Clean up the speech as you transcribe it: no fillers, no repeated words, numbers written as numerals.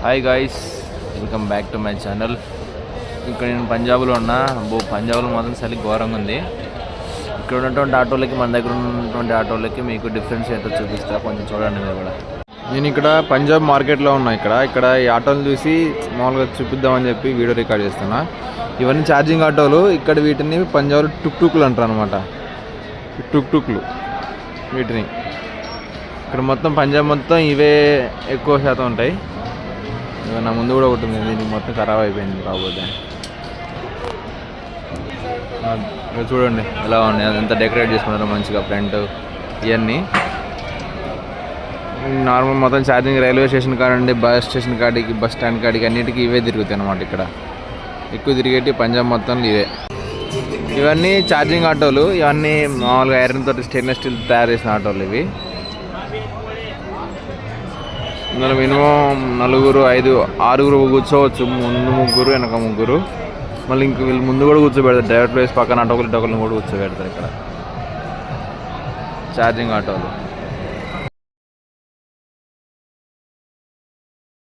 Hi guys, welcome back to my channel. ఇక్కడ నేను పంజాబ్లో ఉన్నా. పంజాబ్లో మాత్రం చలి ఘోరంగా ఉంది. ఇక్కడ ఉన్నటువంటి ఆటోలకి మన దగ్గర ఉన్నటువంటి ఆటోలకి మీకు డిఫరెన్స్ ఏంటో చూపిస్తా, కొంచెం చూడండి మీరు కూడా. నేను ఇక్కడ పంజాబ్ మార్కెట్లో ఉన్నా. ఇక్కడ ఈ ఆటోలు చూసి మామూలుగా చూపిద్దామని చెప్పి వీడియో రికార్డ్ చేస్తున్నా. ఇవన్నీ ఛార్జింగ్ ఆటోలు. ఇక్కడ వీటిని పంజాబ్లో టుక్టుక్లు అంటారు అనమాట. టుక్టుక్లు వీటిని ఇక్కడ మొత్తం పంజాబ్ మొత్తం ఇవే ఎక్కువ శాతం ఉంటాయి. నా ముందు కూడా ఒకటి ఉంది, దీనికి మొత్తం ఖరాబ్ అయిపోయింది. కాకపోతే చూడండి ఎలా ఉన్నాయి, అదంతా డెకరేట్ చేసుకున్నారు మంచిగా. ఫ్రంట్ ఇవన్నీ నార్మల్ మొత్తం ఛార్జింగ్ రైల్వే స్టేషన్ కాడండి, బస్ స్టేషన్ కాడికి, బస్ స్టాండ్ కాడికి అన్నిటికీ ఇవే తిరుగుతాయి అన్నమాట. ఇక్కడ ఎక్కువ తిరిగేటి పంజాబ్ మొత్తం ఇవే. ఇవన్నీ ఛార్జింగ్ ఆటోలు. ఇవన్నీ మామూలుగా ఐరన్ తోటి స్టెయిన్లెస్ స్టీల్ తయారు చేసిన ఆటోలు ఇవి. ఇందులో మినిమం 6 కూర్చోవచ్చు. ముందు 3 వెనక 3. మళ్ళీ ఇంక వీళ్ళు ముందు కూడా కూర్చోబెడతారు. డ్రైవర్ ప్లేస్ పక్కన ఆటోలు కూడా కూర్చోబెడతారు. ఇక్కడ ఛార్జింగ్ ఆటోలు.